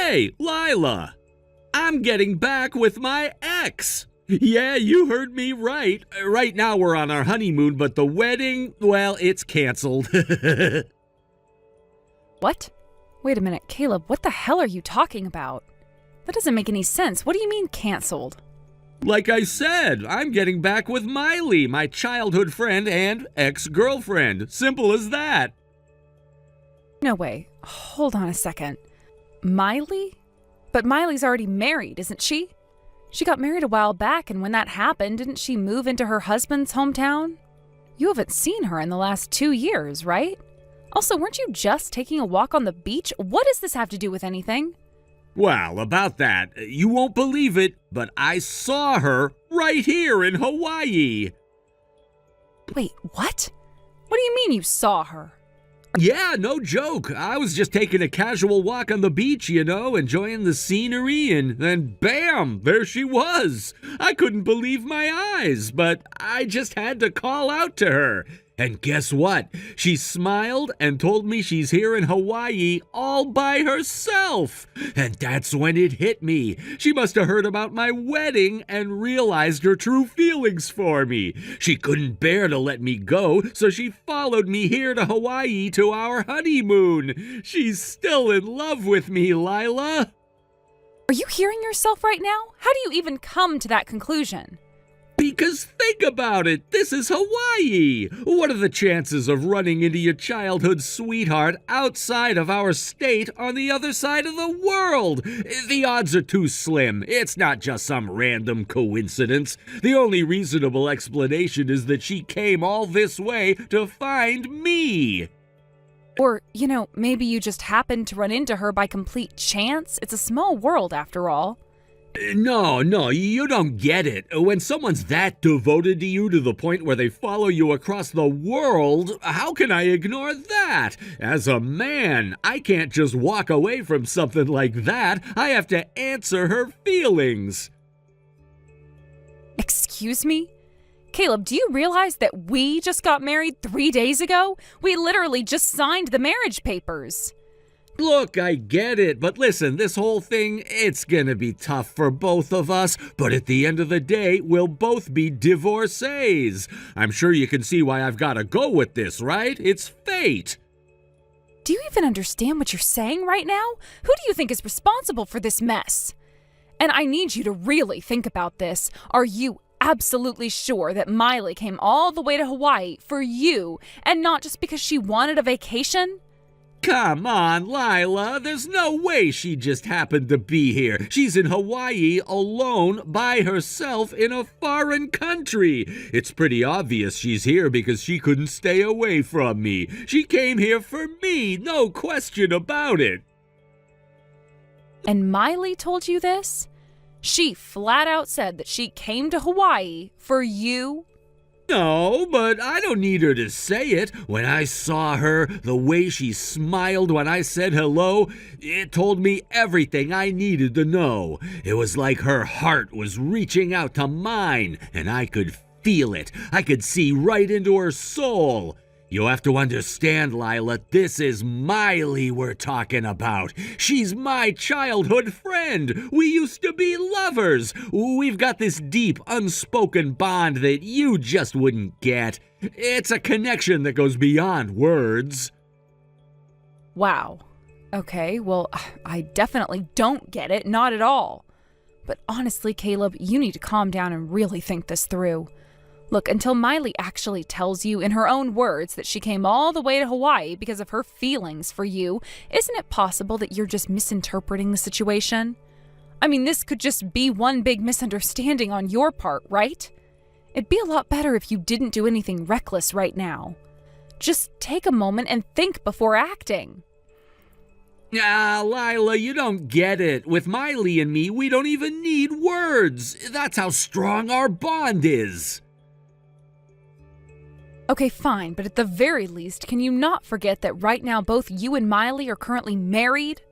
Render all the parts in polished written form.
Hey, Lila! I'm getting back with my ex! Yeah, you heard me right. Right now we're on our honeymoon, but the wedding, well, it's canceled. What? Wait a minute, Caleb, what the hell are you talking about? That doesn't make any sense. What do you mean canceled? Like I said, I'm getting back with Miley, my childhood friend and ex-girlfriend. Simple as that. No way. Hold on a second. Miley? But Miley's already married, isn't she? She got married a while back, and when that happened, didn't she move into her husband's hometown? You haven't seen her in the last 2 years, right? Also, weren't you just taking a walk on the beach? What does this have to do with anything? Well, about that, you won't believe it, but I saw her right here in Hawaii. Wait, what? What do you mean you saw her? Yeah, no joke. I was just taking a casual walk on the beach, enjoying the scenery, and then bam, there she was. I couldn't believe my eyes, but I just had to call out to her. And guess what? She smiled and told me she's here in Hawaii all by herself. And that's when it hit me. She must have heard about my wedding and realized her true feelings for me. She couldn't bear to let me go, so she followed me here to Hawaii to our honeymoon. She's still in love with me, Lila. Are you hearing yourself right now? How do you even come to that conclusion? Because think about it, this is Hawaii. What are the chances of running into your childhood sweetheart outside of our state on the other side of the world? The odds are too slim. It's not just some random coincidence. The only reasonable explanation is that she came all this way to find me. Or, maybe you just happened to run into her by complete chance. It's a small world after all. No, you don't get it. When someone's that devoted to you to the point where they follow you across the world, how can I ignore that? As a man, I can't just walk away from something like that. I have to answer her feelings. Excuse me? Caleb, do you realize that we just got married 3 days ago? We literally just signed the marriage papers. Look, I get it, but listen, this whole thing, it's gonna be tough for both of us, but at the end of the day, we'll both be divorcees. I'm sure you can see why I've gotta go with this, right? It's fate. Do you even understand what you're saying right now? Who do you think is responsible for this mess? And I need you to really think about this. Are you absolutely sure that Miley came all the way to Hawaii for you and not just because she wanted a vacation? Come on, Lila, there's no way she just happened to be here. She's in Hawaii alone by herself in a foreign country. It's pretty obvious she's here because she couldn't stay away from me. She came here for me, no question about it. And Miley told you this? She flat out said that she came to Hawaii for you? No, but I don't need her to say it. When I saw her, the way she smiled when I said hello, it told me everything I needed to know. It was like her heart was reaching out to mine, and I could feel it. I could see right into her soul. You have to understand, Lila, this is Miley we're talking about. She's my childhood friend. We used to be lovers. We've got this deep, unspoken bond that you just wouldn't get. It's a connection that goes beyond words. Wow. Okay, well, I definitely don't get it, not at all. But honestly, Caleb, you need to calm down and really think this through. Look, until Miley actually tells you in her own words that she came all the way to Hawaii because of her feelings for you, isn't it possible that you're just misinterpreting the situation? I mean, this could just be one big misunderstanding on your part, right? It'd be a lot better if you didn't do anything reckless right now. Just take a moment and think before acting. Lila, you don't get it. With Miley and me, we don't even need words. That's how strong our bond is. Okay, fine, but at the very least, can you not forget that right now both you and Miley are currently married?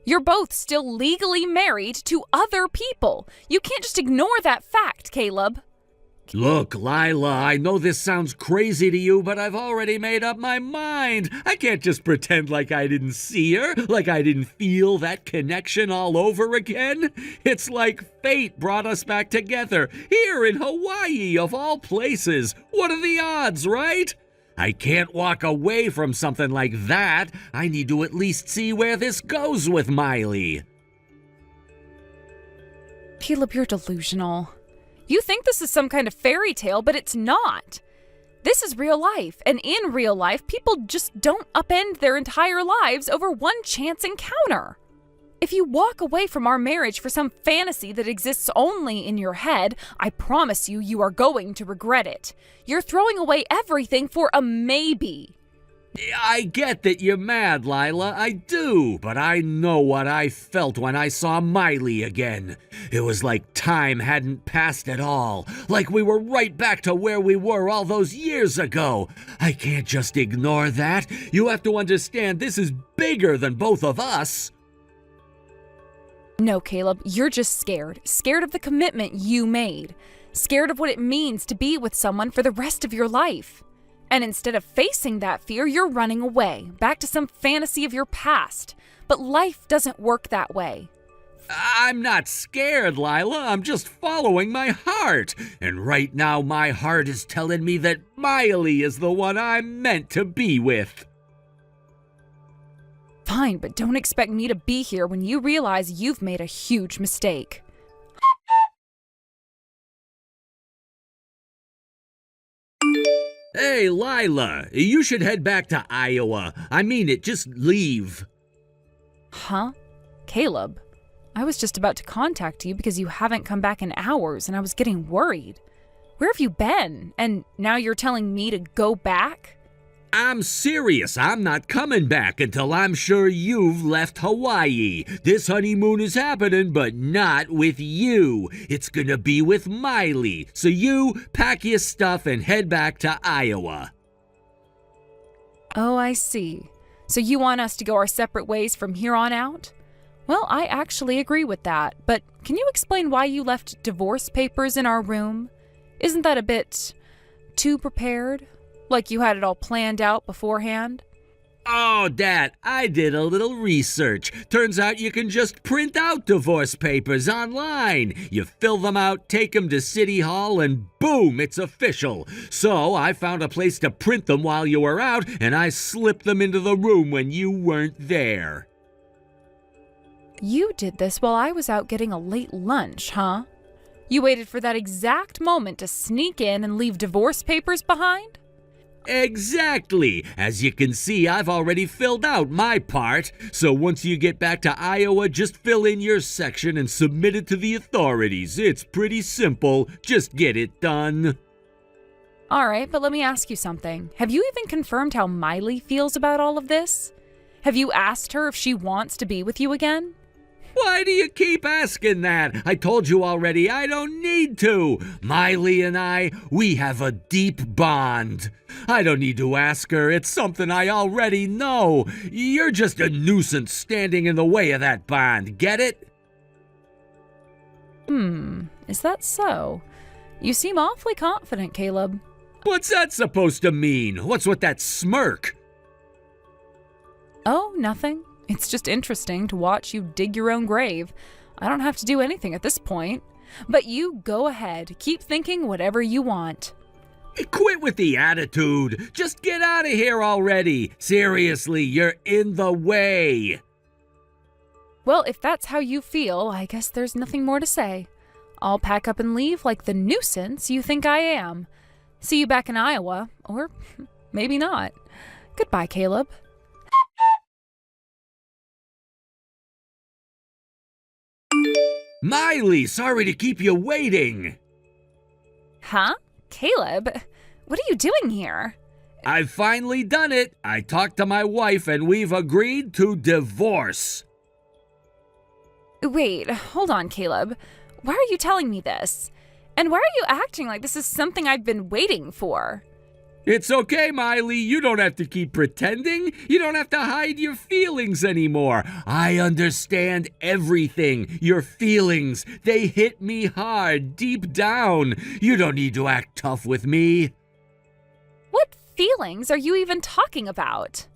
You're both still legally married to other people. You can't just ignore that fact, Caleb. Look, Lila, I know this sounds crazy to you, but I've already made up my mind. I can't just pretend like I didn't see her, like I didn't feel that connection all over again. It's like fate brought us back together, here in Hawaii, of all places. What are the odds, right? I can't walk away from something like that. I need to at least see where this goes with Miley. Caleb, you're delusional. You think this is some kind of fairy tale, but it's not. This is real life, and in real life, people just don't upend their entire lives over one chance encounter. If you walk away from our marriage for some fantasy that exists only in your head, I promise you, you are going to regret it. You're throwing away everything for a maybe. I get that you're mad, Lila, I do, but I know what I felt when I saw Miley again. It was like time hadn't passed at all, like we were right back to where we were all those years ago. I can't just ignore that. You have to understand this is bigger than both of us. No, Caleb, you're just scared. Scared of the commitment you made. Scared of what it means to be with someone for the rest of your life. And instead of facing that fear, you're running away, back to some fantasy of your past. But life doesn't work that way. I'm not scared, Lila. I'm just following my heart. And right now, my heart is telling me that Miley is the one I'm meant to be with. Fine, but don't expect me to be here when you realize you've made a huge mistake. Hey, Lila, you should head back to Iowa. I mean it, just leave. Huh? Caleb, I was just about to contact you because you haven't come back in hours and I was getting worried. Where have you been? And now you're telling me to go back? I'm serious. I'm not coming back until I'm sure you've left Hawaii. This honeymoon is happening, but not with you. It's gonna be with Miley. So you pack your stuff and head back to Iowa. Oh, I see. So you want us to go our separate ways from here on out? Well, I actually agree with that, but can you explain why you left divorce papers in our room? Isn't that a bit too prepared? Like you had it all planned out beforehand? Oh, Dad, I did a little research. Turns out you can just print out divorce papers online. You fill them out, take them to City Hall, and boom, it's official. So I found a place to print them while you were out, and I slipped them into the room when you weren't there. You did this while I was out getting a late lunch, huh? You waited for that exact moment to sneak in and leave divorce papers behind? Exactly. As you can see, I've already filled out my part. So once you get back to Iowa, just fill in your section and submit it to the authorities. It's pretty simple. Just get it done. All right, but let me ask you something. Have you even confirmed how Miley feels about all of this? Have you asked her if she wants to be with you again? Why do you keep asking that? I told you already, I don't need to. Miley and I, we have a deep bond. I don't need to ask her. It's something I already know. You're just a nuisance standing in the way of that bond. Get it? Is that so? You seem awfully confident, Caleb. What's that supposed to mean? What's with that smirk? Oh, nothing. It's just interesting to watch you dig your own grave. I don't have to do anything at this point. But you go ahead. Keep thinking whatever you want. Quit with the attitude. Just get out of here already. Seriously, you're in the way. Well, if that's how you feel, I guess there's nothing more to say. I'll pack up and leave like the nuisance you think I am. See you back in Iowa, or maybe not. Goodbye, Caleb. Miley, sorry to keep you waiting. Huh? Caleb? What are you doing here? I've finally done it. I talked to my wife and we've agreed to divorce. Wait, hold on, Caleb. Why are you telling me this? And why are you acting like this is something I've been waiting for? It's okay, Miley. You don't have to keep pretending. You don't have to hide your feelings anymore. I understand everything. Your feelings, they hit me hard, deep down. You don't need to act tough with me. What feelings are you even talking about?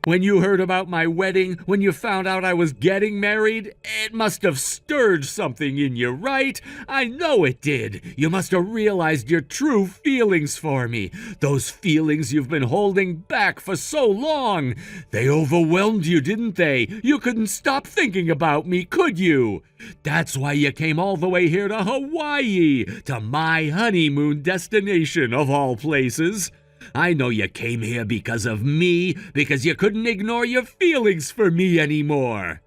When you heard about my wedding, when you found out I was getting married, it must have stirred something in you, right? I know it did. You must have realized your true feelings for me. Those feelings you've been holding back for so long. They overwhelmed you, didn't they? You couldn't stop thinking about me, could you? That's why you came all the way here to Hawaii, to my honeymoon destination of all places. I know you came here because of me, because you couldn't ignore your feelings for me anymore.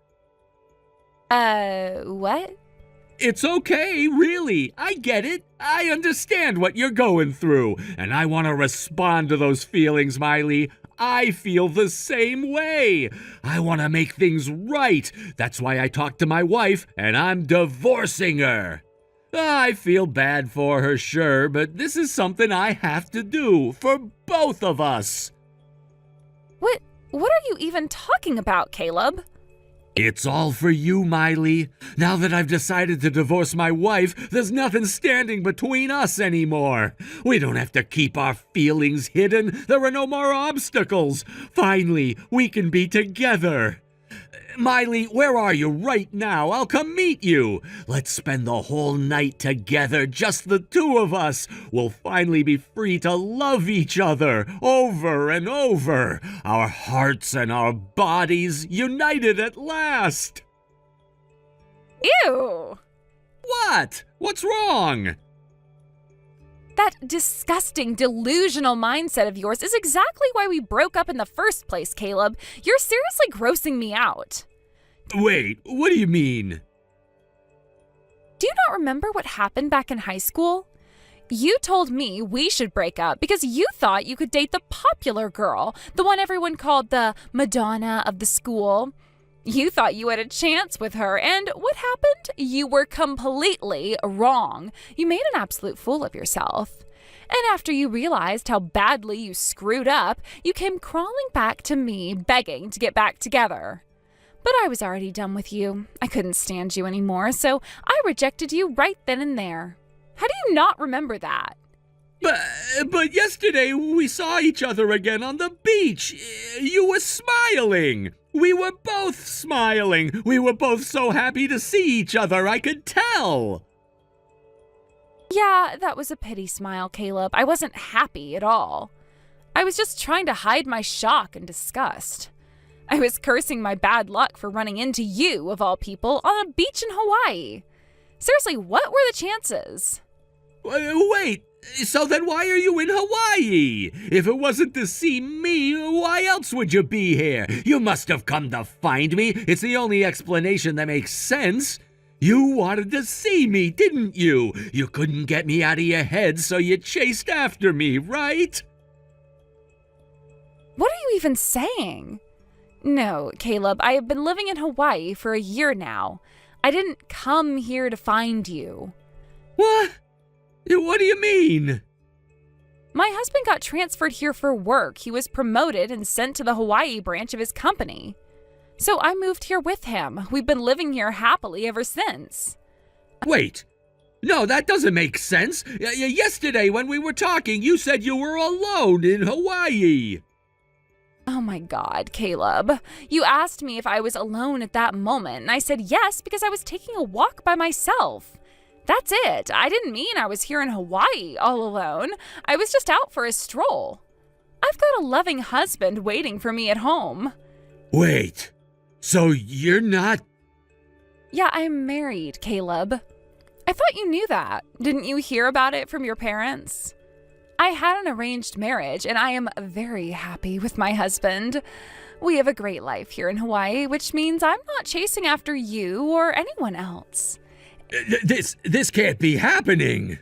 What? It's okay, really. I get it. I understand what you're going through, and I want to respond to those feelings, Miley. I feel the same way. I want to make things right. That's why I talked to my wife, and I'm divorcing her. I feel bad for her, sure, but this is something I have to do for both of us. What are you even talking about, Caleb? It's all for you, Miley. Now that I've decided to divorce my wife, there's nothing standing between us anymore. We don't have to keep our feelings hidden. There are no more obstacles. Finally, we can be together. Miley, where are you right now? I'll come meet you. Let's spend the whole night together, just the two of us. We'll finally be free to love each other over and over. Our hearts and our bodies united at last. Ew! What? What's wrong? That disgusting, delusional mindset of yours is exactly why we broke up in the first place, Caleb. You're seriously grossing me out. Wait, what do you mean? Do you not remember what happened back in high school? You told me we should break up because you thought you could date the popular girl, the one everyone called the Madonna of the school. You thought you had a chance with her, and what happened? You were completely wrong. You made an absolute fool of yourself. And after you realized how badly you screwed up, you came crawling back to me, begging to get back together. But I was already done with you. I couldn't stand you anymore, so I rejected you right then and there. How do you not remember that? But yesterday we saw each other again on the beach. You were smiling. We were both smiling. We were both so happy to see each other, I could tell. Yeah, that was a pity smile, Caleb. I wasn't happy at all. I was just trying to hide my shock and disgust. I was cursing my bad luck for running into you, of all people, on a beach in Hawaii. Seriously, what were the chances? Wait, so then why are you in Hawaii? If it wasn't to see me, why else would you be here? You must have come to find me. It's the only explanation that makes sense. You wanted to see me, didn't you? You couldn't get me out of your head, so you chased after me, right? What are you even saying? No, Caleb, I have been living in Hawaii for a year now. I didn't come here to find you. What? What do you mean? My husband got transferred here for work. He was promoted and sent to the Hawaii branch of his company. So I moved here with him. We've been living here happily ever since. Wait. No, that doesn't make sense. Yesterday when we were talking, you said you were alone in Hawaii. Oh my God, Caleb. You asked me if I was alone at that moment, and I said yes because I was taking a walk by myself. That's it. I didn't mean I was here in Hawaii all alone. I was just out for a stroll. I've got a loving husband waiting for me at home. Wait, so you're not... Yeah, I'm married, Caleb. I thought you knew that. Didn't you hear about it from your parents? I had an arranged marriage, and I am very happy with my husband. We have a great life here in Hawaii, which means I'm not chasing after you or anyone else. This can't be happening.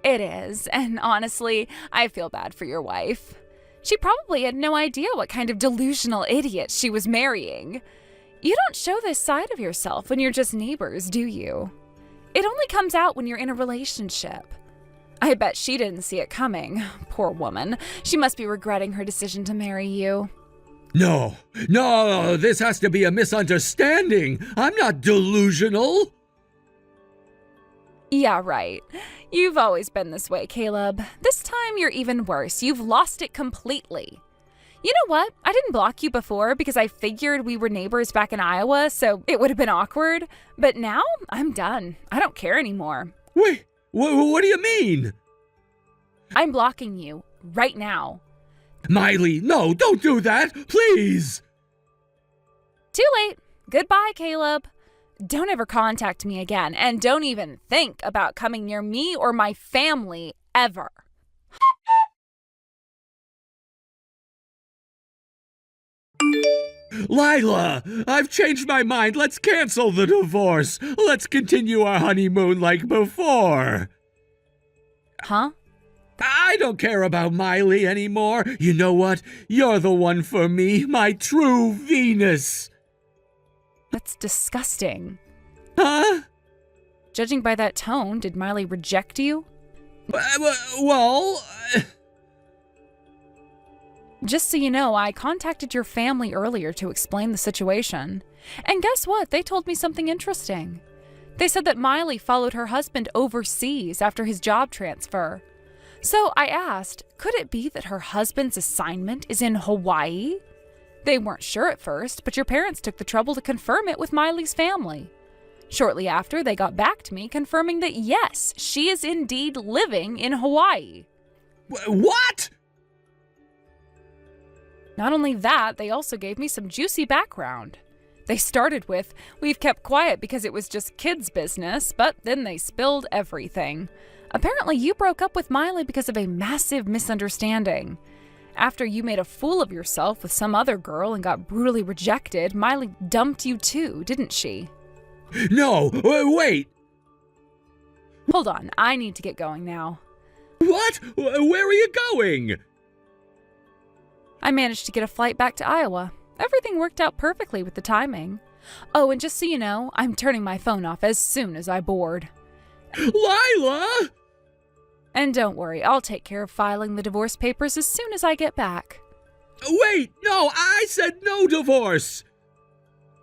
It is, and honestly, I feel bad for your wife. She probably had no idea what kind of delusional idiot she was marrying. You don't show this side of yourself when you're just neighbors, do you? It only comes out when you're in a relationship. I bet she didn't see it coming. Poor woman. She must be regretting her decision to marry you. No, this has to be a misunderstanding. I'm not delusional. Yeah, right. You've always been this way, Caleb. This time you're even worse. You've lost it completely. You know what? I didn't block you before because I figured we were neighbors back in Iowa, so it would have been awkward. But now I'm done. I don't care anymore. Wait, what do you mean? I'm blocking you right now. Miley, no, don't do that, please. Too late. Goodbye, Caleb. Don't ever contact me again, and don't even think about coming near me or my family ever. Lila, I've changed my mind. Let's cancel the divorce. Let's continue our honeymoon like before. Huh? I don't care about Miley anymore. You know what? You're the one for me, my true Venus. That's disgusting. Huh? Judging by that tone, did Miley reject you? Well... Just so you know, I contacted your family earlier to explain the situation. And guess what? They told me something interesting. They said that Miley followed her husband overseas after his job transfer. So I asked, could it be that her husband's assignment is in Hawaii? They weren't sure at first, but your parents took the trouble to confirm it with Miley's family. Shortly after, they got back to me confirming that yes, she is indeed living in Hawaii. What? Not only that, they also gave me some juicy background. They started with, we've kept quiet because it was just kids' business, but then they spilled everything. Apparently, you broke up with Miley because of a massive misunderstanding. After you made a fool of yourself with some other girl and got brutally rejected, Miley dumped you too, didn't she? No, wait. Hold on, I need to get going now. What? Where are you going? I managed to get a flight back to Iowa. Everything worked out perfectly with the timing. Oh, and just so you know, I'm turning my phone off as soon as I board. Lila! And don't worry, I'll take care of filing the divorce papers as soon as I get back. Wait, no, I said no divorce!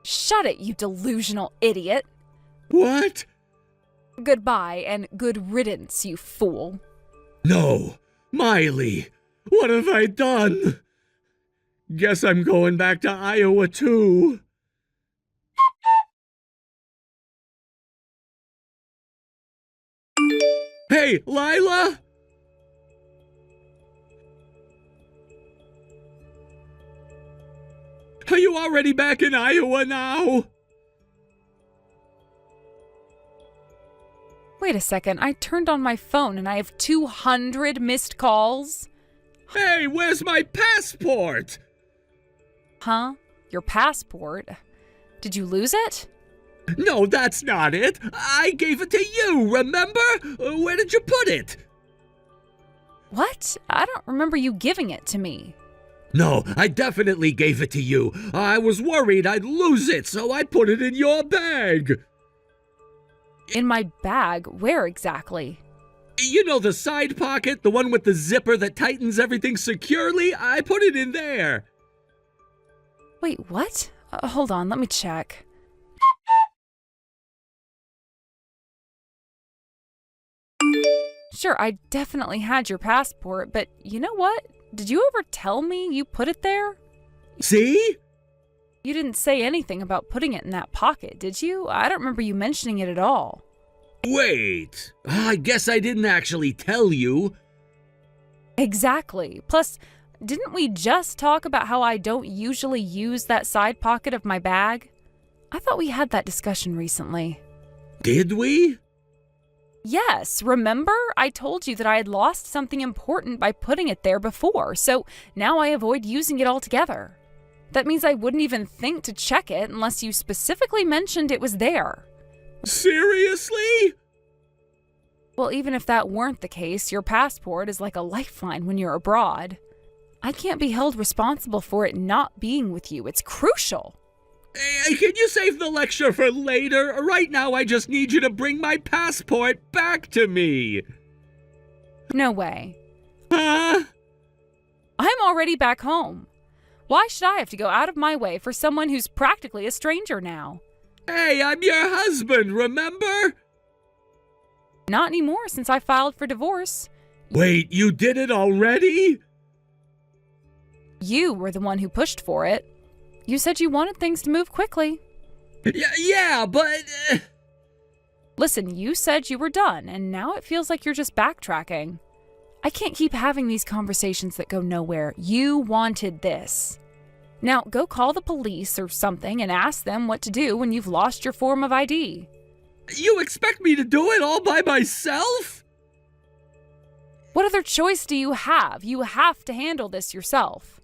Shut it, you delusional idiot. What? Goodbye and good riddance, you fool. No, Miley, what have I done? Guess I'm going back to Iowa too. Hey, Lila! Are you already back in Iowa now? Wait a second, I turned on my phone and I have 200 missed calls? Hey, where's my passport? Huh? Your passport? Did you lose it? No, that's not it. I gave it to you, remember? Where did you put it? What? I don't remember you giving it to me. No, I definitely gave it to you. I was worried I'd lose it, so I put it in your bag. In my bag? Where exactly? You know the side pocket, the one with the zipper that tightens everything securely? I put it in there. Wait, what? Hold on, let me check. Sure, I definitely had your passport, but you know what? Did you ever tell me you put it there? See? You didn't say anything about putting it in that pocket, did you? I don't remember you mentioning it at all. Wait, I guess I didn't actually tell you. Exactly. Plus, didn't we just talk about how I don't usually use that side pocket of my bag? I thought we had that discussion recently. Did we? Yes, remember? I told you that I had lost something important by putting it there before, so now I avoid using it altogether. That means I wouldn't even think to check it unless you specifically mentioned it was there. Seriously? Well, even if that weren't the case, your passport is like a lifeline when you're abroad. I can't be held responsible for it not being with you. It's crucial. Hey, can you save the lecture for later? Right now, I just need you to bring my passport back to me. No way. Huh? I'm already back home. Why should I have to go out of my way for someone who's practically a stranger now? Hey, I'm your husband, remember? Not anymore since I filed for divorce. Wait, you did it already? You were the one who pushed for it. You said you wanted things to move quickly. Yeah, but... Listen, you said you were done, and now it feels like you're just backtracking. I can't keep having these conversations that go nowhere. You wanted this. Now, go call the police or something and ask them what to do when you've lost your form of ID. You expect me to do it all by myself? What other choice do you have? You have to handle this yourself.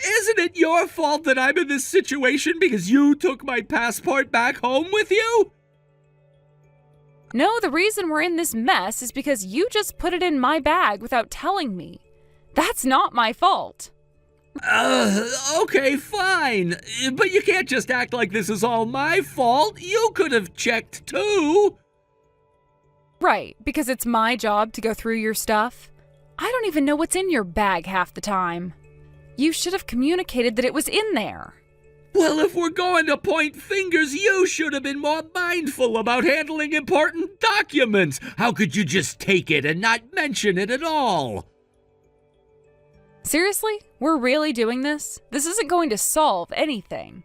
Isn't it your fault that I'm in this situation because you took my passport back home with you? No, the reason we're in this mess is because you just put it in my bag without telling me. That's not my fault. Okay, fine. But you can't just act like this is all my fault. You could have checked too. Right, because it's my job to go through your stuff. I don't even know what's in your bag half the time. You should have communicated that it was in there. Well, if we're going to point fingers, you should have been more mindful about handling important documents. How could you just take it and not mention it at all? Seriously? We're really doing this? This isn't going to solve anything.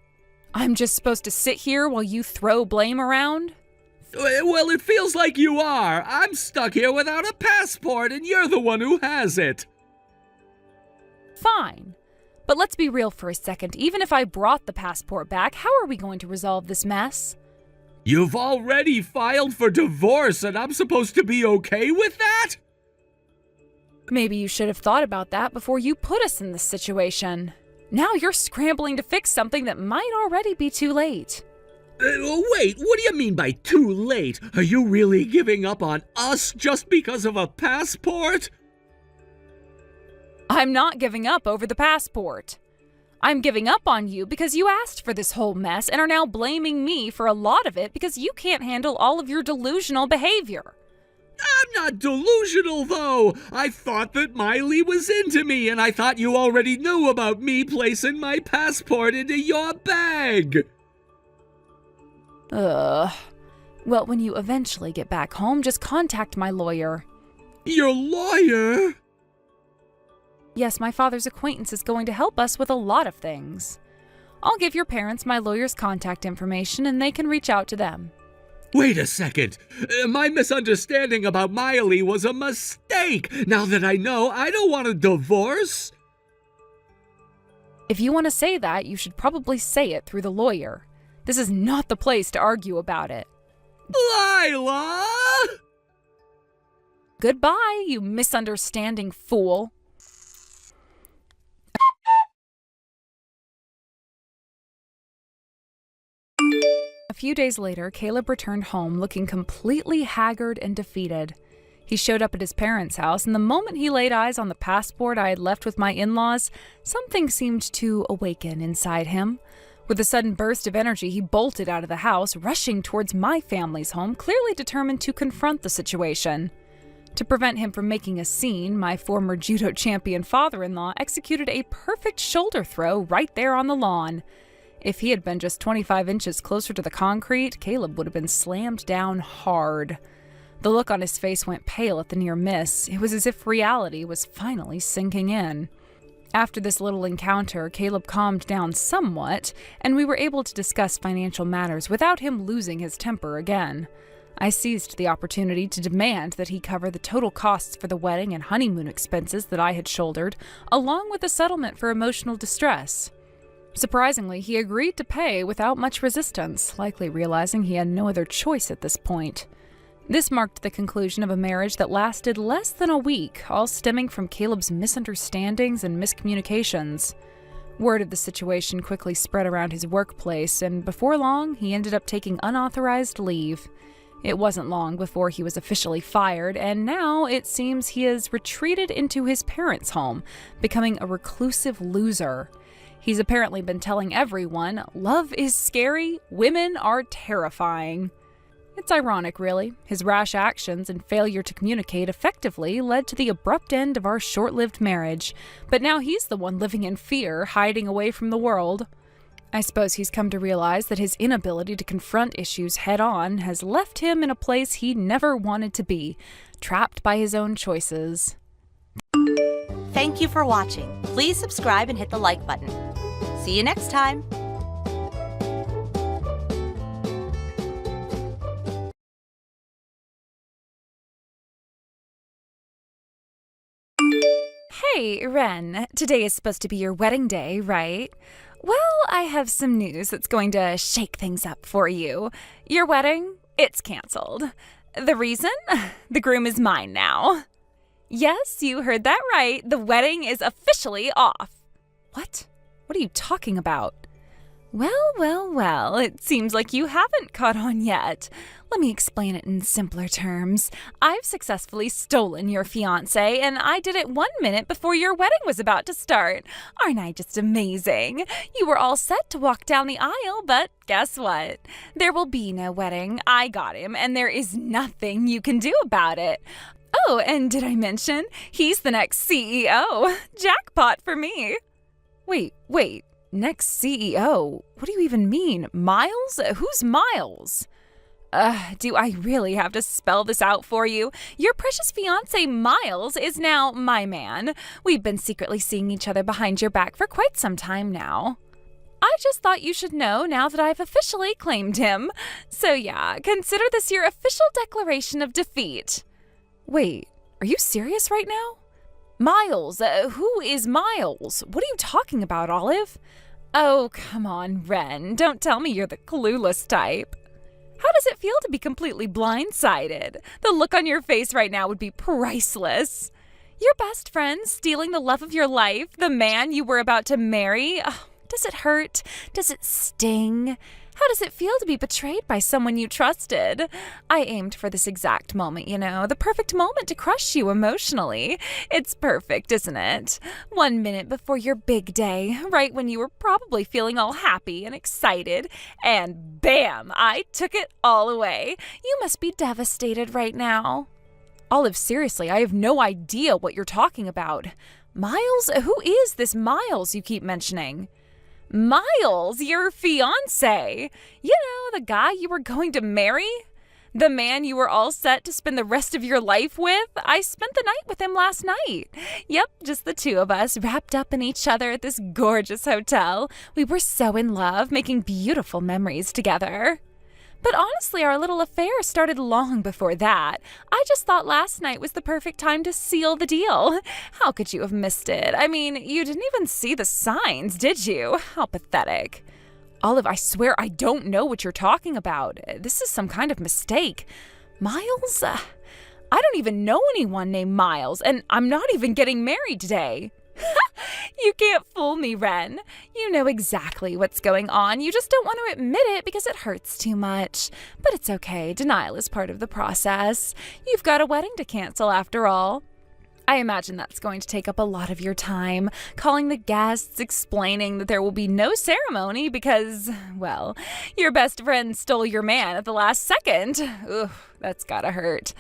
I'm just supposed to sit here while you throw blame around? Well, it feels like you are. I'm stuck here without a passport, and you're the one who has it. Fine. But let's be real for a second. Even if I brought the passport back, how are we going to resolve this mess? You've already filed for divorce, and I'm supposed to be okay with that? Maybe you should have thought about that before you put us in this situation. Now you're scrambling to fix something that might already be too late. Wait, what do you mean by too late? Are you really giving up on us just because of a passport? I'm not giving up over the passport. I'm giving up on you because you asked for this whole mess and are now blaming me for a lot of it because you can't handle all of your delusional behavior. I'm not delusional, though. I thought that Miley was into me, and I thought you already knew about me placing my passport into your bag. Well, when you eventually get back home, just contact my lawyer. Your lawyer? Yes, my father's acquaintance is going to help us with a lot of things. I'll give your parents my lawyer's contact information and they can reach out to them. Wait a second. My misunderstanding about Miley was a mistake. Now that I know, I don't want a divorce. If you want to say that, you should probably say it through the lawyer. This is not the place to argue about it. Lila! Goodbye, you misunderstanding fool. A few days later, Caleb returned home looking completely haggard and defeated. He showed up at his parents' house, and the moment he laid eyes on the passport I had left with my in-laws, something seemed to awaken inside him. With a sudden burst of energy, he bolted out of the house, rushing towards my family's home, clearly determined to confront the situation. To prevent him from making a scene, my former judo champion father-in-law executed a perfect shoulder throw right there on the lawn. If he had been just 25 inches closer to the concrete, Caleb would have been slammed down hard. The look on his face went pale at the near miss. It was as if reality was finally sinking in. After this little encounter, Caleb calmed down somewhat, and we were able to discuss financial matters without him losing his temper again. I seized the opportunity to demand that he cover the total costs for the wedding and honeymoon expenses that I had shouldered, along with a settlement for emotional distress. Surprisingly, he agreed to pay without much resistance, likely realizing he had no other choice at this point. This marked the conclusion of a marriage that lasted less than a week, all stemming from Caleb's misunderstandings and miscommunications. Word of the situation quickly spread around his workplace, and before long, he ended up taking unauthorized leave. It wasn't long before he was officially fired, and now it seems he has retreated into his parents' home, becoming a reclusive loser. He's apparently been telling everyone, love is scary, women are terrifying. It's ironic, really. His rash actions and failure to communicate effectively led to the abrupt end of our short-lived marriage. But now he's the one living in fear, hiding away from the world. I suppose he's come to realize that his inability to confront issues head-on has left him in a place he never wanted to be, trapped by his own choices. Thank you for watching. Please subscribe and hit the like button. See you next time. Hey, Ren, today is supposed to be your wedding day, right? Well, I have some news that's going to shake things up for you. Your wedding, it's canceled. The reason? The groom is mine now. Yes, you heard that right. The wedding is officially off. What? What are you talking about? Well, it seems like you haven't caught on yet. Let me explain it in simpler terms. I've successfully stolen your fiancé, and I did it 1 minute before your wedding was about to start. Aren't I just amazing? You were all set to walk down the aisle, but guess what? There will be no wedding. I got him, and there is nothing you can do about it. Oh, and did I mention? He's the next CEO. Jackpot for me. Wait. Next CEO? What do you even mean? Miles? Who's Miles? Do I really have to spell this out for you? Your precious fiancé Miles is now my man. We've been secretly seeing each other behind your back for quite some time now. I just thought you should know now that I've officially claimed him. So yeah, consider this your official declaration of defeat. Wait, are you serious right now? Miles, who is Miles? What are you talking about, Olive? Oh, come on, Ren. Don't tell me you're the clueless type. How does it feel to be completely blindsided? The look on your face right now would be priceless. Your best friend stealing the love of your life, the man you were about to marry. Oh, does it hurt? Does it sting? How does it feel to be betrayed by someone you trusted? I aimed for this exact moment, the perfect moment to crush you emotionally. It's perfect, isn't it? 1 minute before your big day, right when you were probably feeling all happy and excited, and bam, I took it all away. You must be devastated right now. Olive, seriously, I have no idea what you're talking about. Miles? Who is this Miles you keep mentioning? Miles, your fiancé. The guy you were going to marry? The man you were all set to spend the rest of your life with? I spent the night with him last night. Yep, just the two of us, wrapped up in each other at this gorgeous hotel. We were so in love, making beautiful memories together. But honestly, our little affair started long before that. I just thought last night was the perfect time to seal the deal. How could you have missed it? I mean, you didn't even see the signs, did you? How pathetic. Olive, I swear I don't know what you're talking about. This is some kind of mistake. Miles? I don't even know anyone named Miles, and I'm not even getting married today. You can't fool me, Ren. You know exactly what's going on. You just don't want to admit it because it hurts too much. But it's okay. Denial is part of the process. You've got a wedding to cancel after all. I imagine that's going to take up a lot of your time, calling the guests, explaining that there will be no ceremony because, well, your best friend stole your man at the last second. Ugh, that's gotta hurt.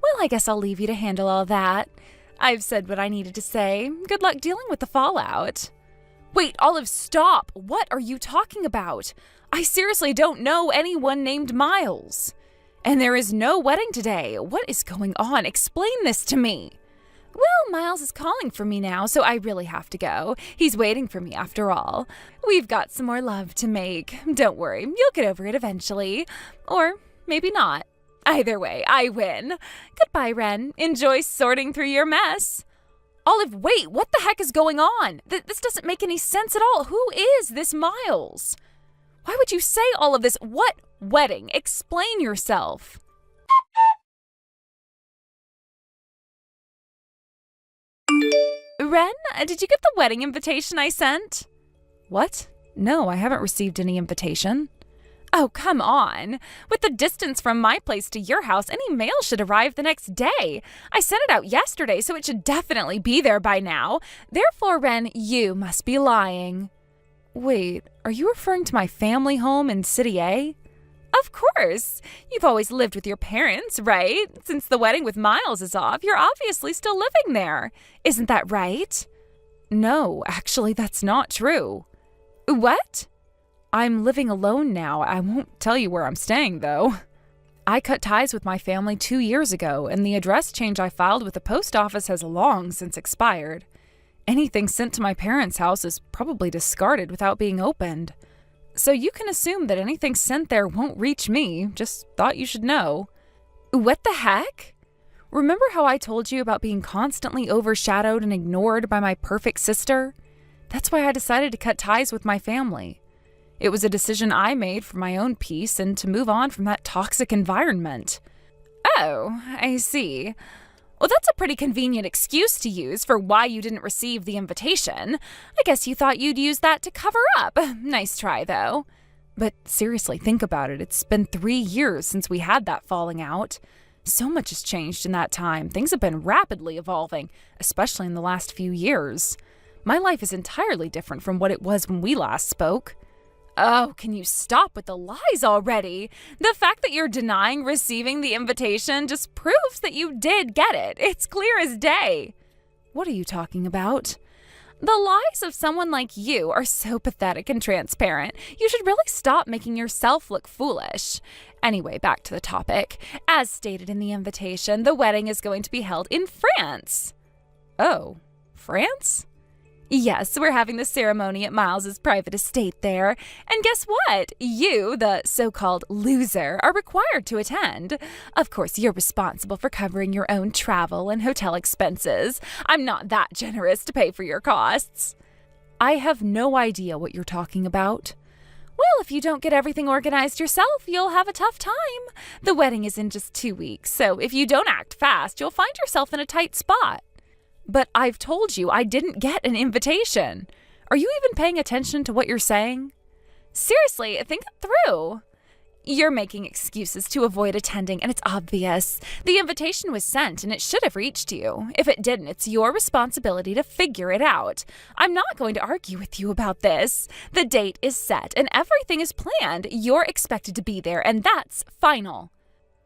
Well, I guess I'll leave you to handle all that. I've said what I needed to say. Good luck dealing with the fallout. Wait, Olive, stop! What are you talking about? I seriously don't know anyone named Miles. And there is no wedding today. What is going on? Explain this to me. Well, Miles is calling for me now, so I really have to go. He's waiting for me after all. We've got some more love to make. Don't worry, you'll get over it eventually. Or maybe not. Either way, I win. Goodbye, Ren. Enjoy sorting through your mess. Olive, wait, what the heck is going on? This doesn't make any sense at all. Who is this Miles? Why would you say all of this? What wedding? Explain yourself. Ren, did you get the wedding invitation I sent? What? No, I haven't received any invitation. Oh, come on. With the distance from my place to your house, any mail should arrive the next day. I sent it out yesterday, so it should definitely be there by now. Therefore, Ren, you must be lying. Wait, are you referring to my family home in City A? Of course. You've always lived with your parents, right? Since the wedding with Miles is off, you're obviously still living there. Isn't that right? No, actually, that's not true. What? I'm living alone now. I won't tell you where I'm staying, though. I cut ties with my family 2 years ago, and the address change I filed with the post office has long since expired. Anything sent to my parents' house is probably discarded without being opened. So you can assume that anything sent there won't reach me. Just thought you should know. What the heck? Remember how I told you about being constantly overshadowed and ignored by my perfect sister? That's why I decided to cut ties with my family. It was a decision I made for my own peace and to move on from that toxic environment. Oh, I see. Well, that's a pretty convenient excuse to use for why you didn't receive the invitation. I guess you thought you'd use that to cover up. Nice try, though. But seriously, think about it. It's been 3 years since we had that falling out. So much has changed in that time. Things have been rapidly evolving, especially in the last few years. My life is entirely different from what it was when we last spoke. Oh, can you stop with the lies already? The fact that you're denying receiving the invitation just proves that you did get it. It's clear as day. What are you talking about? The lies of someone like you are so pathetic and transparent. You should really stop making yourself look foolish. Anyway, back to the topic. As stated in the invitation, the wedding is going to be held in France. Oh, France? Yes, we're having the ceremony at Miles's private estate there. And guess what? You, the so-called loser, are required to attend. Of course, you're responsible for covering your own travel and hotel expenses. I'm not that generous to pay for your costs. I have no idea what you're talking about. Well, if you don't get everything organized yourself, you'll have a tough time. The wedding is in just 2 weeks, so if you don't act fast, you'll find yourself in a tight spot. But I've told you I didn't get an invitation. Are you even paying attention to what you're saying? Seriously, think it through. You're making excuses to avoid attending, and it's obvious. The invitation was sent, and it should have reached you. If it didn't, it's your responsibility to figure it out. I'm not going to argue with you about this. The date is set, and everything is planned. You're expected to be there, and that's final.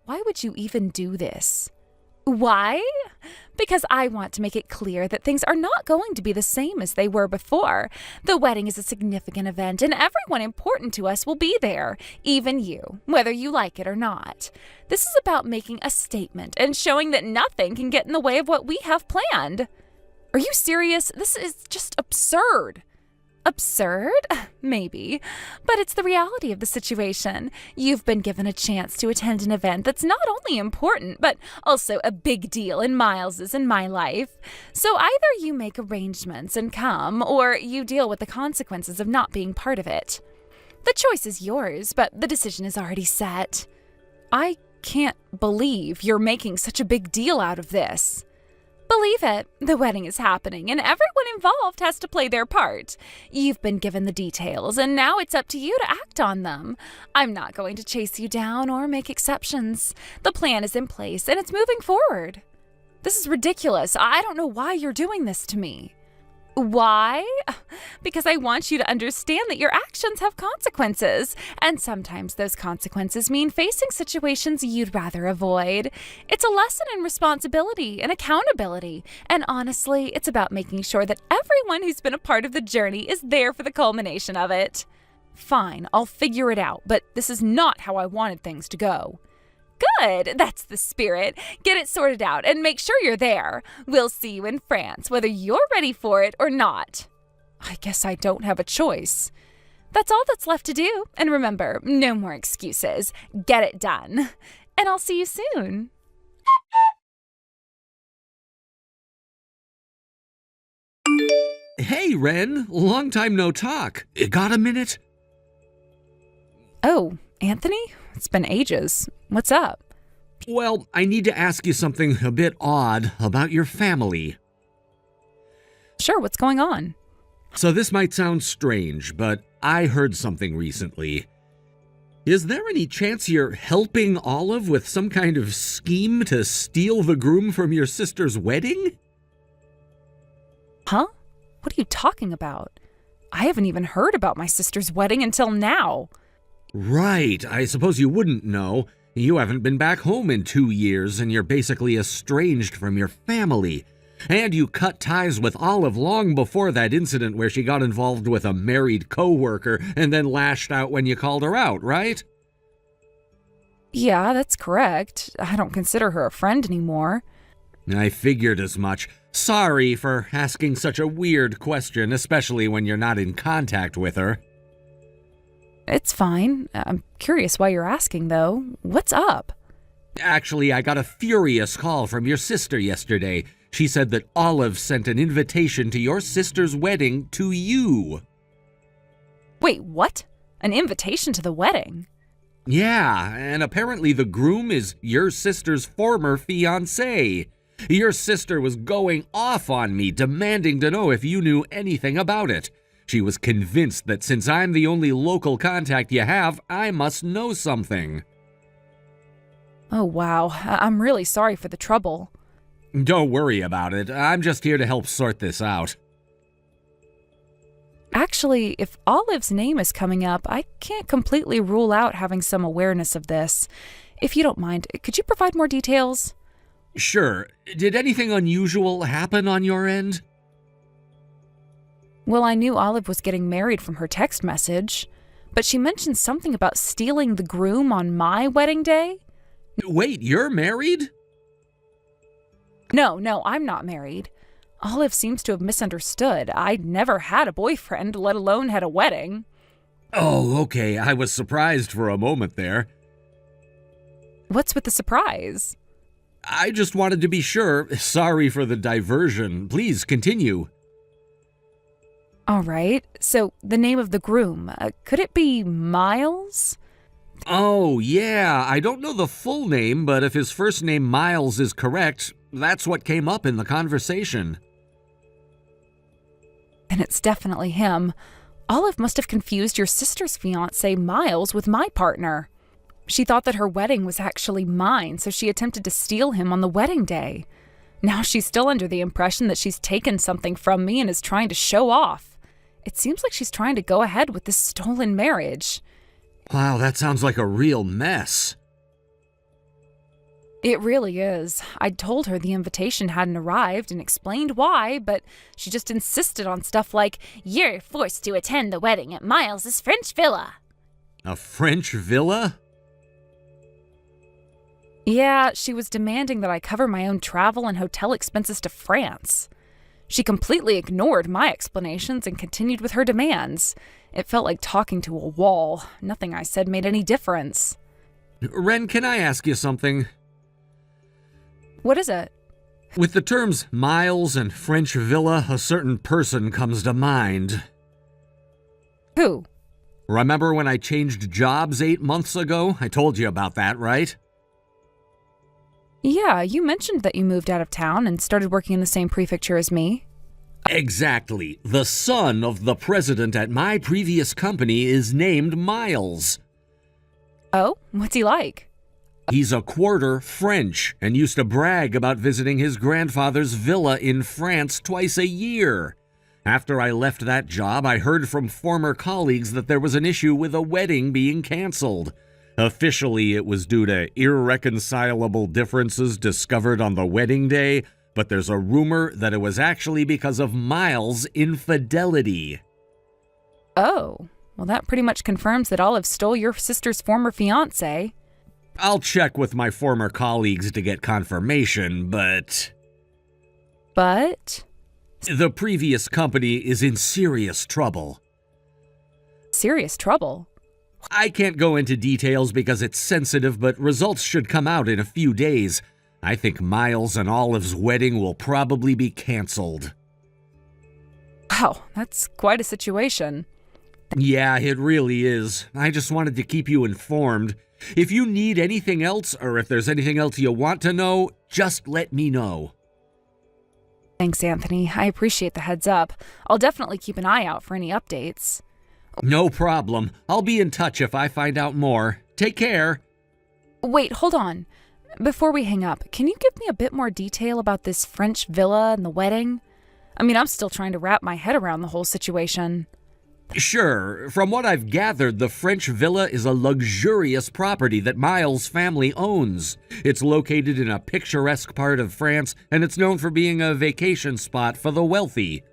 Why would you even do this? Why? Because I want to make it clear that things are not going to be the same as they were before. The wedding is a significant event, and everyone important to us will be there, even you, whether you like it or not. This is about making a statement and showing that nothing can get in the way of what we have planned. Are you serious? This is just absurd. Absurd? Maybe. But it's the reality of the situation. You've been given a chance to attend an event that's not only important, but also a big deal in Miles's and my life. So either you make arrangements and come, or you deal with the consequences of not being part of it. The choice is yours, but the decision is already set. I can't believe you're making such a big deal out of this. Believe it, the wedding is happening, and everyone involved has to play their part. You've been given the details, and now it's up to you to act on them. I'm not going to chase you down or make exceptions. The plan is in place, and it's moving forward. This is ridiculous. I don't know why you're doing this to me. Why? Because I want you to understand that your actions have consequences, and sometimes those consequences mean facing situations you'd rather avoid. It's a lesson in responsibility and accountability, and honestly, it's about making sure that everyone who's been a part of the journey is there for the culmination of it. Fine, I'll figure it out, but this is not how I wanted things to go. Good, that's the spirit. Get it sorted out and make sure you're there. We'll see you in France, whether you're ready for it or not. I guess I don't have a choice. That's all that's left to do. And remember, no more excuses. Get it done. And I'll see you soon. Hey, Ren. Long time no talk. Got a minute? Oh, Anthony? It's been ages. What's up? Well, I need to ask you something a bit odd about your family. Sure, what's going on? So this might sound strange, but I heard something recently. Is there any chance you're helping Olive with some kind of scheme to steal the groom from your sister's wedding? Huh? What are you talking about? I haven't even heard about my sister's wedding until now. Right, I suppose you wouldn't know. You haven't been back home in 2 years, and you're basically estranged from your family. And you cut ties with Olive long before that incident where she got involved with a married coworker and then lashed out when you called her out, right? Yeah, that's correct. I don't consider her a friend anymore. I figured as much. Sorry for asking such a weird question, especially when you're not in contact with her. It's fine. I'm curious why you're asking, though. What's up? Actually, I got a furious call from your sister yesterday. She said that Olive sent an invitation to your sister's wedding to you. Wait, what? An invitation to the wedding? Yeah, and apparently the groom is your sister's former fiancé. Your sister was going off on me, demanding to know if you knew anything about it. She was convinced that since I'm the only local contact you have, I must know something. Oh, wow. I'm really sorry for the trouble. Don't worry about it. I'm just here to help sort this out. Actually, if Olive's name is coming up, I can't completely rule out having some awareness of this. If you don't mind, could you provide more details? Sure. Did anything unusual happen on your end? Well, I knew Olive was getting married from her text message, but she mentioned something about stealing the groom on my wedding day. Wait, you're married? No, I'm not married. Olive seems to have misunderstood. I'd never had a boyfriend, let alone had a wedding. Oh, okay. I was surprised for a moment there. What's with the surprise? I just wanted to be sure. Sorry for the diversion. Please continue. All right. So, the name of the groom, could it be Miles? Oh, yeah. I don't know the full name, but if his first name Miles is correct, that's what came up in the conversation. And it's definitely him. Olive must have confused your sister's fiancé, Miles, with my partner. She thought that her wedding was actually mine, so she attempted to steal him on the wedding day. Now she's still under the impression that she's taken something from me and is trying to show off. It seems like she's trying to go ahead with this stolen marriage. Wow, that sounds like a real mess. It really is. I'd told her the invitation hadn't arrived and explained why, but she just insisted on stuff like, "You're forced to attend the wedding at Miles's French villa." A French villa? Yeah, she was demanding that I cover my own travel and hotel expenses to France. She completely ignored my explanations and continued with her demands. It felt like talking to a wall. Nothing I said made any difference. Ren, can I ask you something? What is it? With the terms Miles and French villa, a certain person comes to mind. Who? Remember when I changed jobs 8 months ago? I told you about that, right? Yeah, you mentioned that you moved out of town and started working in the same prefecture as me. Exactly. The son of the president at my previous company is named Miles. Oh, what's he like? He's a quarter French and used to brag about visiting his grandfather's villa in France twice a year. After I left that job, I heard from former colleagues that there was an issue with a wedding being canceled. Officially, it was due to irreconcilable differences discovered on the wedding day, but there's a rumor that it was actually because of Miles' infidelity. Oh, well, that pretty much confirms that Olive stole your sister's former fiancé. I'll check with my former colleagues to get confirmation, but... But? The previous company is in serious trouble. Serious trouble? I can't go into details because it's sensitive, but results should come out in a few days. I think Miles and Olive's wedding will probably be canceled. Wow, that's quite a situation. Yeah, it really is. I just wanted to keep you informed. If you need anything else, or if there's anything else you want to know, just let me know. Thanks, Anthony. I appreciate the heads up. I'll definitely keep an eye out for any updates. No problem. I'll be in touch if I find out more. Take care. Wait, hold on. Before we hang up, can you give me a bit more detail about this French villa and the wedding? I mean, I'm still trying to wrap my head around the whole situation. Sure, from what I've gathered, the French villa is a luxurious property that Miles' family owns. It's located in a picturesque part of France, and it's known for being a vacation spot for the wealthy.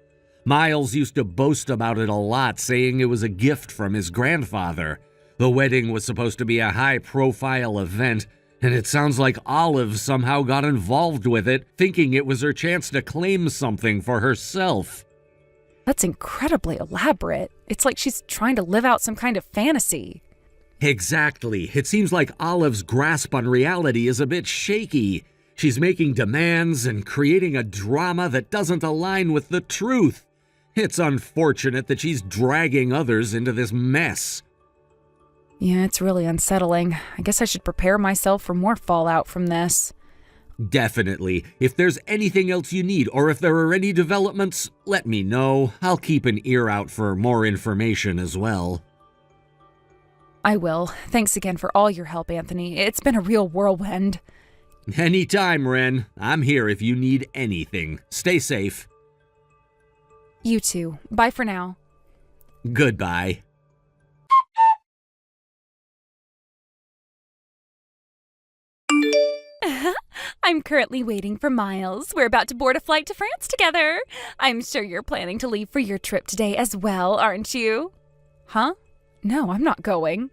Miles used to boast about it a lot, saying it was a gift from his grandfather. The wedding was supposed to be a high-profile event, and it sounds like Olive somehow got involved with it, thinking it was her chance to claim something for herself. That's incredibly elaborate. It's like she's trying to live out some kind of fantasy. Exactly. It seems like Olive's grasp on reality is a bit shaky. She's making demands and creating a drama that doesn't align with the truth. It's unfortunate that she's dragging others into this mess. Yeah, it's really unsettling. I guess I should prepare myself for more fallout from this. Definitely. If there's anything else you need, or if there are any developments, let me know. I'll keep an ear out for more information as well. I will. Thanks again for all your help, Anthony. It's been a real whirlwind. Anytime, Ren. I'm here if you need anything. Stay safe. You too. Bye for now. Goodbye. I'm currently waiting for Miles. We're about to board a flight to France together. I'm sure you're planning to leave for your trip today as well, aren't you? Huh? No, I'm not going.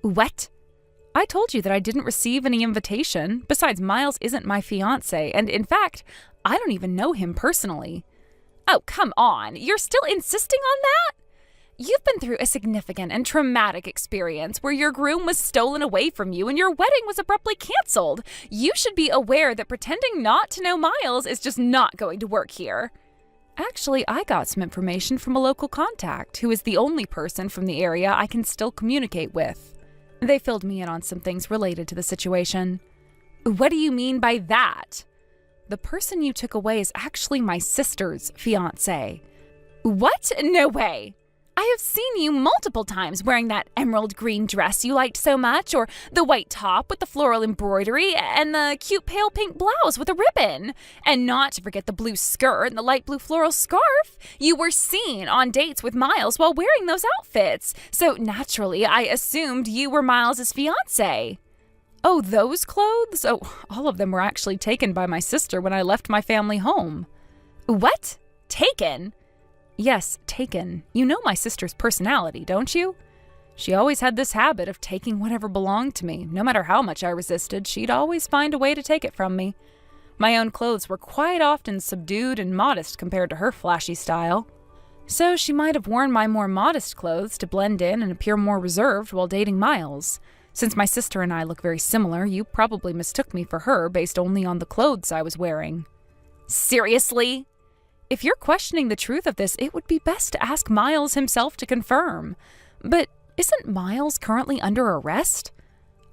What? I told you that I didn't receive any invitation. Besides, Miles isn't my fiancé, and in fact, I don't even know him personally. Oh, come on. You're still insisting on that? You've been through a significant and traumatic experience where your groom was stolen away from you and your wedding was abruptly canceled. You should be aware that pretending not to know Miles is just not going to work here. Actually, I got some information from a local contact who is the only person from the area I can still communicate with. They filled me in on some things related to the situation. What do you mean by that? The person you took away is actually my sister's fiancé. What? No way. I have seen you multiple times wearing that emerald green dress you liked so much, or the white top with the floral embroidery, and the cute pale pink blouse with a ribbon. And not to forget the blue skirt and the light blue floral scarf. You were seen on dates with Miles while wearing those outfits. So naturally, I assumed you were Miles's fiancé. Oh, those clothes? Oh, all of them were actually taken by my sister when I left my family home. What? Taken? Yes, taken. You know my sister's personality, don't you? She always had this habit of taking whatever belonged to me. No matter how much I resisted, she'd always find a way to take it from me. My own clothes were quite often subdued and modest compared to her flashy style. So she might have worn my more modest clothes to blend in and appear more reserved while dating Miles. Since my sister and I look very similar, you probably mistook me for her based only on the clothes I was wearing. Seriously? If you're questioning the truth of this, it would be best to ask Miles himself to confirm. But isn't Miles currently under arrest?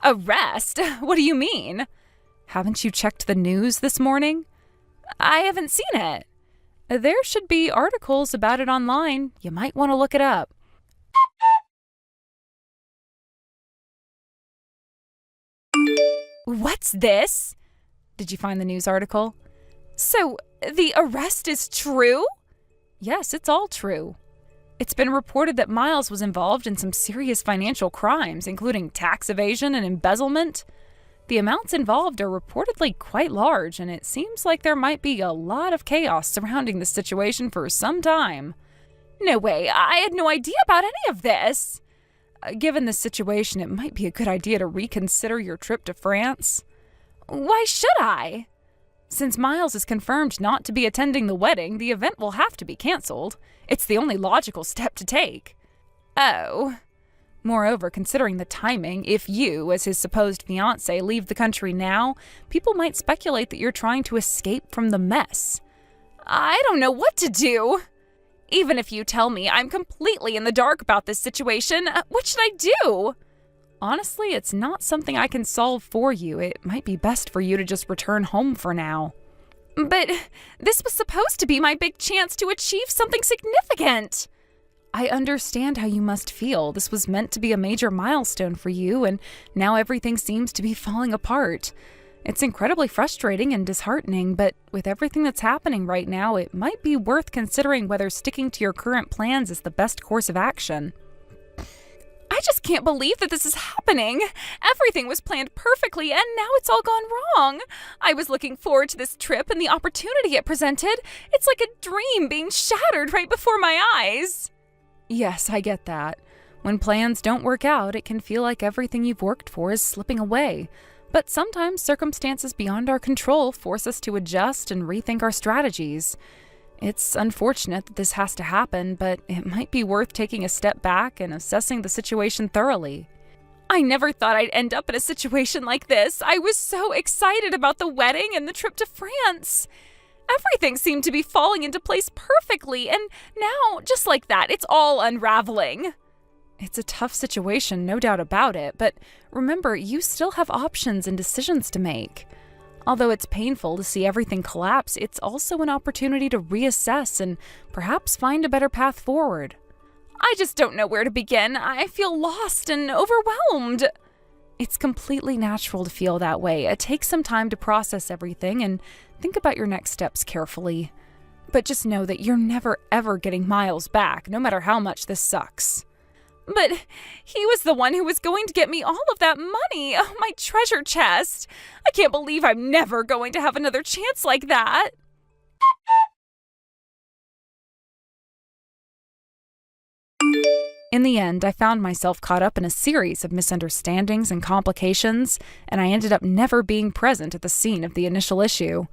Arrest? What do you mean? Haven't you checked the news this morning? I haven't seen it. There should be articles about it online. You might want to look it up. What's this? Did you find the news article? So, the arrest is true? Yes, it's all true. It's been reported that Miles was involved in some serious financial crimes, including tax evasion and embezzlement. The amounts involved are reportedly quite large, and it seems like there might be a lot of chaos surrounding the situation for some time. No way, I had no idea about any of this. Given the situation, it might be a good idea to reconsider your trip to France. Why should I? Since Miles is confirmed not to be attending the wedding, the event will have to be canceled. It's the only logical step to take. Oh. Moreover, considering the timing, if you, as his supposed fiancé, leave the country now, people might speculate that you're trying to escape from the mess. I don't know what to do. Even if you tell me I'm completely in the dark about this situation, what should I do? Honestly, it's not something I can solve for you. It might be best for you to just return home for now. But this was supposed to be my big chance to achieve something significant. I understand how you must feel. This was meant to be a major milestone for you, and now everything seems to be falling apart. It's incredibly frustrating and disheartening, but with everything that's happening right now, it might be worth considering whether sticking to your current plans is the best course of action. I just can't believe that this is happening. Everything was planned perfectly, and now it's all gone wrong. I was looking forward to this trip and the opportunity it presented. It's like a dream being shattered right before my eyes. Yes, I get that. When plans don't work out, it can feel like everything you've worked for is slipping away. But sometimes circumstances beyond our control force us to adjust and rethink our strategies. It's unfortunate that this has to happen, but it might be worth taking a step back and assessing the situation thoroughly. I never thought I'd end up in a situation like this. I was so excited about the wedding and the trip to France. Everything seemed to be falling into place perfectly, and now, just like that, it's all unraveling. It's a tough situation, no doubt about it, but remember, you still have options and decisions to make. Although it's painful to see everything collapse, it's also an opportunity to reassess and perhaps find a better path forward. I just don't know where to begin. I feel lost and overwhelmed. It's completely natural to feel that way. Take some time to process everything and think about your next steps carefully. But just know that you're never ever getting Miles back, no matter how much this sucks. But he was the one who was going to get me all of that money, my treasure chest. I can't believe I'm never going to have another chance like that. In the end, I found myself caught up in a series of misunderstandings and complications, and I ended up never being present at the scene of the initial issue.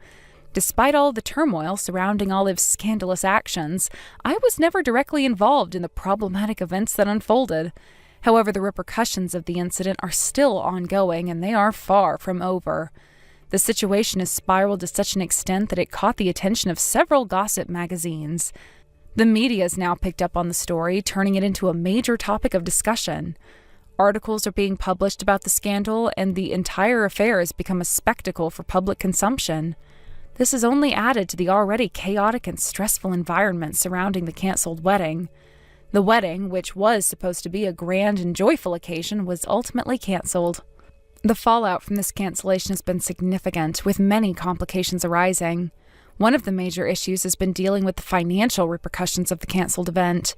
Despite all the turmoil surrounding Olive's scandalous actions, I was never directly involved in the problematic events that unfolded. However, the repercussions of the incident are still ongoing, and they are far from over. The situation has spiraled to such an extent that it caught the attention of several gossip magazines. The media has now picked up on the story, turning it into a major topic of discussion. Articles are being published about the scandal, and the entire affair has become a spectacle for public consumption. This has only added to the already chaotic and stressful environment surrounding the canceled wedding. The wedding, which was supposed to be a grand and joyful occasion, was ultimately canceled. The fallout from this cancellation has been significant, with many complications arising. One of the major issues has been dealing with the financial repercussions of the canceled event.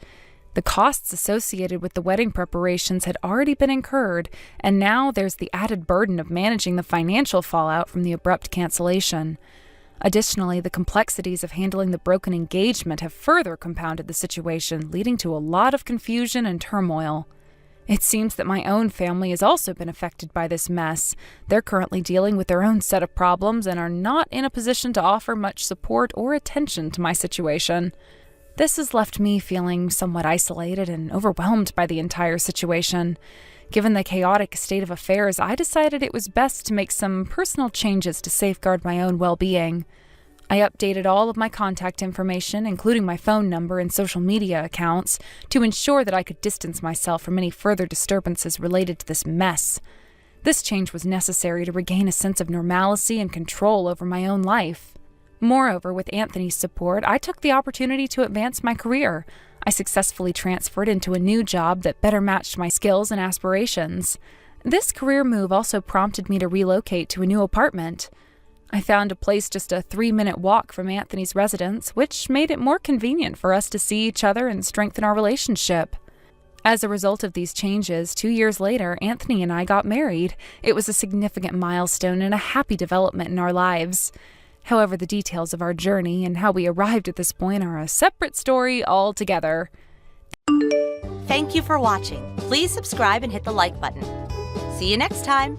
The costs associated with the wedding preparations had already been incurred, and now there's the added burden of managing the financial fallout from the abrupt cancellation. Additionally, the complexities of handling the broken engagement have further compounded the situation, leading to a lot of confusion and turmoil. It seems that my own family has also been affected by this mess. They're currently dealing with their own set of problems and are not in a position to offer much support or attention to my situation. This has left me feeling somewhat isolated and overwhelmed by the entire situation. Given the chaotic state of affairs, I decided it was best to make some personal changes to safeguard my own well-being. I updated all of my contact information, including my phone number and social media accounts, to ensure that I could distance myself from any further disturbances related to this mess. This change was necessary to regain a sense of normalcy and control over my own life. Moreover, with Anthony's support, I took the opportunity to advance my career. I successfully transferred into a new job that better matched my skills and aspirations. This career move also prompted me to relocate to a new apartment. I found a place just a 3-minute walk from Anthony's residence, which made it more convenient for us to see each other and strengthen our relationship. As a result of these changes, 2 years later, Anthony and I got married. It was a significant milestone and a happy development in our lives. However, the details of our journey and how we arrived at this point are a separate story altogether. Thank you for watching. Please subscribe and hit the like button. See you next time.